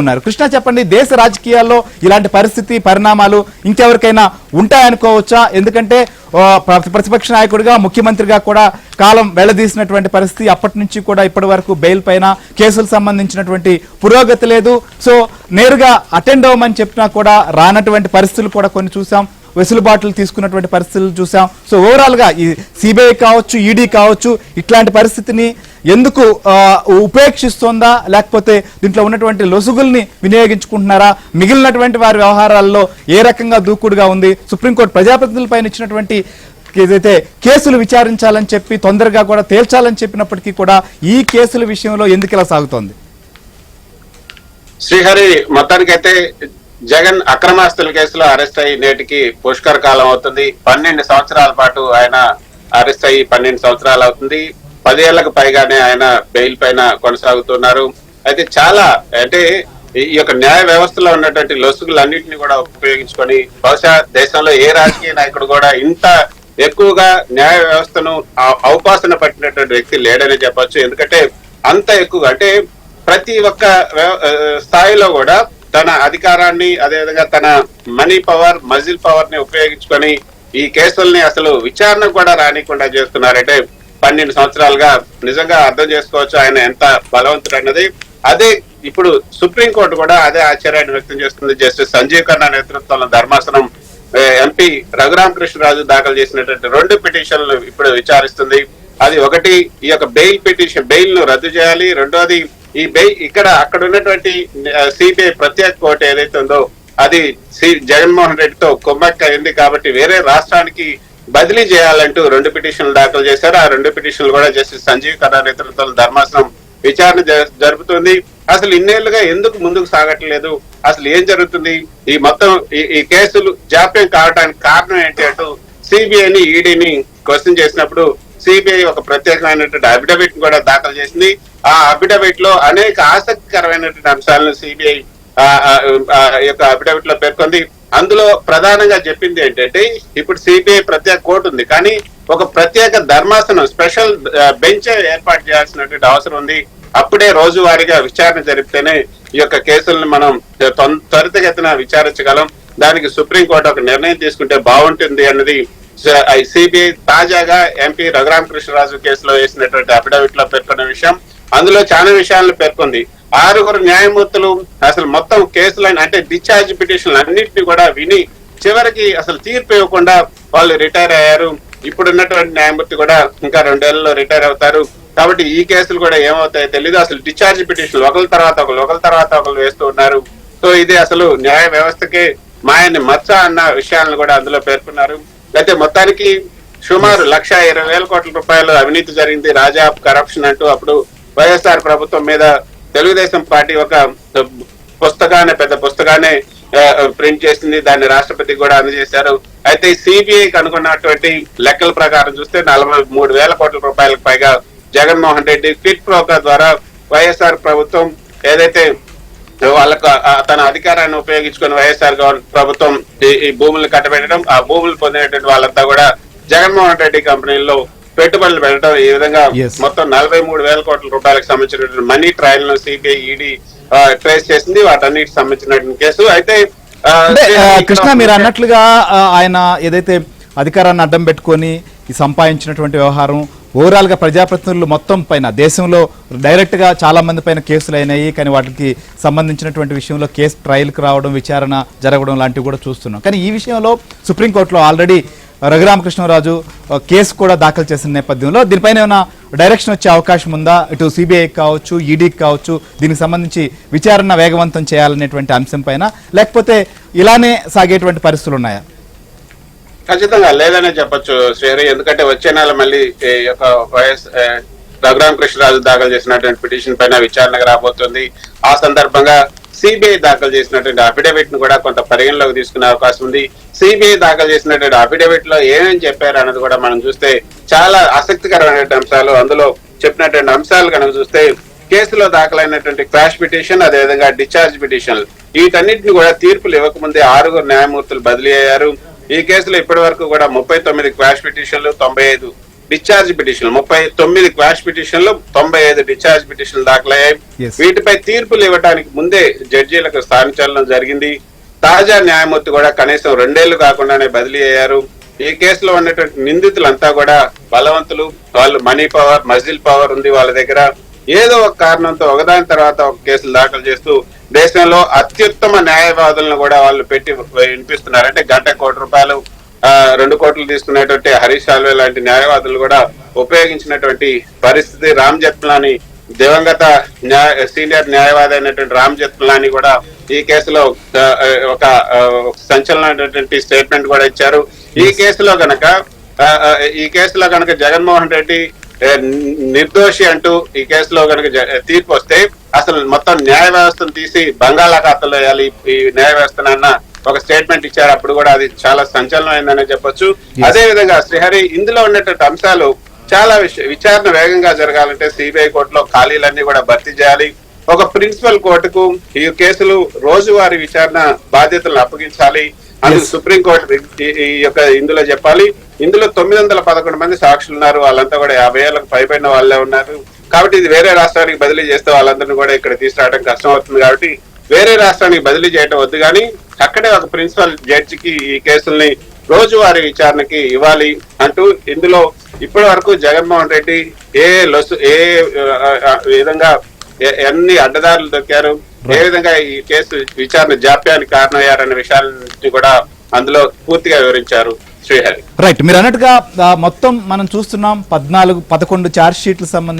ఉన్నారు. కృష్ణ చెప్పండి, దేశ రాజకీయాల్లో ఇలాంటి పరిస్థితి పరిణామాలు ఇంకెవరికైనా ఉంటాయనుకోవచ్చా? ఎందుకంటే ప్రతిపక్ష నాయకుడిగా ముఖ్యమంత్రిగా కూడా కాలం వెళ్లదీసినటువంటి పరిస్థితి, అప్పటి నుంచి కూడా ఇప్పటి వరకు బెయిల్ పైన కేసులకు సంబంధించినటువంటి పురోగతి లేదు. సో నేరుగా అటెండ్ అవ్వమని చెప్పినా కూడా రానటువంటి పరిస్థితులు కూడా కొన్ని చూసాం, వెసులుబాట్లు తీసుకున్నటువంటి పరిస్థితులు చూసాం. సో ఓవరాల్ గా ఈ సిబిఐ కావచ్చు, ఈడీ కావచ్చు, ఇట్లాంటి పరిస్థితిని ఎందుకు ఉపేక్షిస్తోందా, లేకపోతే దీంట్లో ఉన్నటువంటి లొసుగుల్ని వినియోగించుకుంటున్నారా? మిగిలినటువంటి వారి వ్యవహారాల్లో ఏ రకంగా దూకుడుగా ఉంది? సుప్రీంకోర్టు ప్రజాప్రతినిధులపైన ఇచ్చినటువంటి ఏదైతే కేసులు విచారించాలని చెప్పి తొందరగా కూడా తేల్చాలని చెప్పినప్పటికీ కూడా ఈ కేసుల విషయంలో ఎందుకు ఇలా సాగుతోంది? శ్రీహరి, మొత్తానికైతే జగన్ అక్రమాస్తుల కేసులో అరెస్ట్ అయ్యి నేటికి పుష్కర కాలం అవుతుంది. 12 సంవత్సరాల పాటు ఆయన అరెస్ట్ అయ్యి 12 సంవత్సరాలు అవుతుంది. 10 ఏళ్లకు పైగానే ఆయన బెయిల్ పైన కొనసాగుతున్నారు. అయితే చాలా అంటే ఈ యొక్క న్యాయ వ్యవస్థలో ఉన్నటువంటి లొసుగులన్నింటినీ కూడా ఉపయోగించుకొని బహుశా దేశంలో ఏ రాజకీయ నాయకుడు కూడా ఇంత ఎక్కువగా న్యాయ వ్యవస్థను అవపాసన పట్టినటువంటి వ్యక్తి లేడని చెప్పొచ్చు. ఎందుకంటే అంత ఎక్కువగా అంటే ప్రతి ఒక్క స్థాయిలో కూడా తన అధికారాన్ని, అదేవిధంగా తన మనీ పవర్, మజిల్ పవర్ ని ఉపయోగించుకొని ఈ కేసుల్ని అసలు విచారణ కూడా రానికుండా చేస్తున్నారంటే 12 సంవత్సరాలుగా నిజంగా అర్థం చేసుకోవచ్చు ఆయన ఎంత బలవంతుడు అన్నది. అదే ఇప్పుడు సుప్రీంకోర్టు కూడా అదే ఆశ్చర్యాన్ని వ్యక్తం చేస్తుంది. జస్టిస్ సంజీవ్ ఖన్నా నేతృత్వంలో ధర్మాసనం ఎంపీ రఘురామకృష్ణరాజు దాఖలు చేసినటువంటి 2 పిటిషన్లు ఇప్పుడు విచారిస్తుంది. అది ఒకటి ఈ యొక్క బెయిల్ పిటిషన్, బెయిల్ ను రద్దు చేయాలి. రెండోది ఈ బెయిల్ అక్కడ ఉన్నటువంటి సిబిఐ ప్రత్యేక కోర్టు ఏదైతే ఉందో అది జగన్మోహన్ రెడ్డితో కుమ్మక్క అయింది కాబట్టి వేరే రాష్ట్రానికి బదిలీ చేయాలంటూ 2 పిటిషన్లు దాఖలు చేశారు. ఆ 2 పిటిషన్లు కూడా జస్టిస్ సంజీవ్ ఖన్నా నేతృత్వంలో ధర్మాసనం విచారణ జరుపుతుంది. అసలు ఇన్నేళ్లుగా ఎందుకు ముందుకు సాగట్లేదు, అసలు ఏం జరుగుతుంది, ఈ మొత్తం ఈ కేసులు జాప్యం కావడానికి కారణం ఏంటి అంటూ సిబిఐని, ఈడీని క్వశ్చన్ చేసినప్పుడు సిబిఐ ఒక ప్రత్యేకమైనటువంటి అఫిడవిట్ కూడా దాఖలు చేసింది. ఆ అఫిడవిట్ లో అనేక ఆసక్తికరమైనటువంటి అంశాలను సిబిఐ యొక్క అఫిడవిట్ లో పేర్కొంది. అందులో ప్రధానంగా చెప్పింది ఏంటంటే ఇప్పుడు సిబిఐ ప్రత్యేక కోర్టు ఉంది, కానీ ఒక ప్రత్యేక ధర్మాసనం, స్పెషల్ బెంచ్ ఏర్పాటు చేయాల్సినటువంటి అవసరం ఉంది. అప్పుడే రోజువారీగా విచారణ జరిపితేనే ఈ యొక్క కేసులను మనం త్వరితగతిన విచారించగలం. దానికి సుప్రీంకోర్టు ఒక నిర్ణయం తీసుకుంటే బాగుంటుంది అన్నది సిబిఐ తాజాగా ఎంపీ రఘురామకృష్ణరాజు కేసులో వేసినటువంటి అఫిడవిట్ లో పేర్కొన్న విషయం. అందులో చాలా విషయాలను పేర్కొంది. 6 న్యాయమూర్తులు అసలు మొత్తం కేసులను అంటే డిశ్చార్జ్ పిటిషన్లు అన్నింటినీ కూడా విని చివరికి అసలు తీర్పు ఇవ్వకుండా వాళ్ళు రిటైర్ అయ్యారు. ఇప్పుడు ఉన్నటువంటి న్యాయమూర్తి కూడా ఇంకా 2 ఏళ్లలో రిటైర్ అవుతారు. కాబట్టి ఈ కేసులు కూడా ఏమవుతాయో తెలీదు. అసలు డిశ్చార్జ్ పిటిషన్లు ఒకరి తర్వాత ఒకరు వేస్తూ ఉన్నారు. సో ఇది అసలు న్యాయ వ్యవస్థకే మాయని మచ్చ అన్న విషయాలను కూడా అందులో పేర్కొన్నారు. అయితే మొత్తానికి సుమారు 1,20,000 కోట్ల రూపాయలు అవినీతి జరిగింది, రాజా కరప్షన్ అంటూ అప్పుడు వైఎస్ఆర్ ప్రభుత్వం మీద తెలుగుదేశం పార్టీ ఒక పెద్ద పుస్తకాన్ని ప్రింట్ చేసింది. దాన్ని రాష్ట్రపతికి కూడా అందజేశారు. అయితే సిబిఐకి అనుకున్నటువంటి లెక్కల ప్రకారం చూస్తే 43,000 కోట్ల రూపాయలకు పైగా జగన్మోహన్ రెడ్డి క్విట్ ప్రోకా ద్వారా వైఎస్ఆర్ ప్రభుత్వం ఏదైతే వాళ్ళకు తన అధికారాన్ని ఉపయోగించుకుని వైఎస్ఆర్ ప్రభుత్వం ఈ భూములను కట్టబెట్టడం, ఆ భూములు పొందినటువంటి వాళ్ళంతా కూడా జగన్మోహన్ రెడ్డి కంపెనీల్లో పెట్టుబడులు పెట్టడం, ఈ విధంగా మొత్తం 43,000 కోట్ల రూపాయలకు సంబంధించినటువంటి మనీ ట్రయల్ ను సిబిఐ, ఈడీ ట్రేస్ చేసింది. వాటన్నిటికి సంబంధించినటువంటి కేసు. అయితే కృష్ణ, మీరు అన్నట్లుగా ఆయన ఏదైతే అధికారాన్ని అడ్డం పెట్టుకొని ఈ సంపాదించినటువంటి వ్యవహారం ఓవరాల్ గా ప్రజాప్రతినిధులు మొత్తం పైన దేశంలో డైరెక్ట్ గా చాలా మంది పైన కేసులు అయినాయి, కానీ వాటికి సంబంధించినటువంటి విషయంలో కేసు ట్రయల్కి రావడం, విచారణ జరగడం లాంటివి కూడా చూస్తున్నాం. కానీ ఈ విషయంలో సుప్రీంకోర్టులో ఆల్రెడీ రఘురామకృష్ణరాజు కేసు కూడా దాఖలు చేసిన నేపథ్యంలో దీనిపైన ఏమైనా డైరెక్షన్ వచ్చే అవకాశం ఉందా? ఇటు సిబిఐకి కావచ్చు, ఈడీకి కావచ్చు, దీనికి సంబంధించి విచారణ వేగవంతం చేయాలనేటువంటి అంశం పైన, లేకపోతే ఇలానే సాగేటువంటి పరిస్థితులు ఉన్నాయా? ఖచ్చితంగా లేదనే చెప్పొచ్చు శ్రీహరి. ఎందుకంటే వచ్చే నెల మళ్ళీ వైఎస్ రఘురామకృష్ణరాజు దాఖలు చేసినటువంటి పిటిషన్ పైన విచారణకు రాబోతుంది. ఆ సందర్భంగా సిబిఐ దాఖలు చేసినటువంటి అఫిడవిట్ ను కూడా కొంత పరిగణలోకి తీసుకునే అవకాశం ఉంది. సిబిఐ దాఖలు చేసినటువంటి అఫిడవిట్ లో ఏమేమి చెప్పారు అన్నది కూడా మనం చూస్తే చాలా ఆసక్తికరమైనటువంటి అంశాలు అందులో చెప్పినటువంటి అంశాలు కనుక చూస్తే కేసులో దాఖలైనటువంటి క్వాష్ పిటిషన్, అదేవిధంగా డిశ్చార్జ్ పిటిషన్లు, వీటన్నిటిని కూడా తీర్పులు ఇవ్వకముందే 6 న్యాయమూర్తులు బదిలీ అయ్యారు. ఈ కేసులో ఇప్పటి వరకు కూడా 39 క్వాష్ పిటిషన్లు, 95 డిశ్చార్జ్ పిటిషన్లు 39 క్వాష్ పిటిషన్లు 95 డిశ్చార్జ్ పిటిషన్లు దాఖలయ్యాయి. Yes. వీటిపై తీర్పులు ఇవ్వడానికి ముందే జడ్జీలకు స్థానించడం జరిగింది. తాజా న్యాయమూర్తి కూడా కనీసం 2 ఏళ్లు కాకుండానే బదిలీ అయ్యారు. ఈ కేసులో ఉన్నటువంటి నిందితులంతా కూడా బలవంతులు, వాళ్ళు మనీ పవర్, మజిల్ పవర్ ఉంది వాళ్ళ దగ్గర. ఏదో ఒక కారణంతో ఒకదాని తర్వాత ఒక కేసులు దాఖలు చేస్తూ దేశంలో అత్యుత్తమ న్యాయవాదులను కూడా వాళ్ళు పెట్టి వినిపిస్తున్నారు. అంటే గంట ₹1 2 కోట్లు తీసుకునేటువంటి హరీష్ సాల్వే లాంటి న్యాయవాదులు కూడా ఉపయోగించినటువంటి పరిస్థితి. రామ్ జెత్మలాని, దివంగత సీనియర్ న్యాయవాది అయినటువంటి రామ్ జెత్మలాని కూడా ఈ కేసులో ఒక సంచలనమైనటువంటి స్టేట్మెంట్ కూడా ఇచ్చారు. ఈ కేసులో గనక జగన్మోహన్ రెడ్డి నిర్దోషి అంటూ ఈ కేసులో కనుక తీర్పు వస్తే అసలు మొత్తం న్యాయ వ్యవస్థను తీసి బంగాళాఖాతంలో వేయాలి ఈ న్యాయ వ్యవస్థనన్న ఒక స్టేట్మెంట్ ఇచ్చారు. అప్పుడు కూడా అది చాలా సంచలనమైందని చెప్పొచ్చు. అదే విధంగా శ్రీహరి, ఇందులో ఉన్నటువంటి అంశాలు చాలా విచారణ వేగంగా జరగాలంటే సిబిఐ కోర్టులో ఖాళీలన్నీ కూడా భర్తీ చేయాలి. ఒక ప్రిన్సిపల్ కోర్టుకు ఈ కేసులు రోజువారీ విచారణ బాధ్యతలను అప్పగించాలి. అందుకు సుప్రీంకోర్టు ఈ యొక్క ఇందులో చెప్పాలి. ఇందులో 911 మంది సాక్షులు ఉన్నారు. వాళ్ళంతా కూడా 50 ఏళ్లకు పైబడిన వాళ్ళే ఉన్నారు. కాబట్టి ఇది వేరే రాష్ట్రానికి బదిలీ చేస్తే వాళ్ళందరినీ కూడా ఇక్కడ తీసుకురావడం కష్టం అవుతుంది. కాబట్టి వేరే రాష్ట్రానికి బదిలీ చేయడం వద్దు, కానీ అక్కడే ఒక ప్రిన్సిపల్ జడ్జికి ఈ కేసుల్ని రోజువారీ విచారణకి ఇవ్వాలి అంటూ ఇందులో ఇప్పటి వరకు జగన్మోహన్ రెడ్డి ఏ విధంగా ఎన్ని అడ్డదారులు దొక్కారు, ఏ విధంగా ఈ కేసు విచారణ జాప్యానికి కారణమయ్యారనే విషయాన్ని కూడా అందులో పూర్తిగా వివరించారు శ్రీహరి. రైట్, మీరు అన్నట్టుగా మొత్తం మనం చూస్తున్నాం 14-11 ఛార్జ్ షీట్లకు సంబంధించి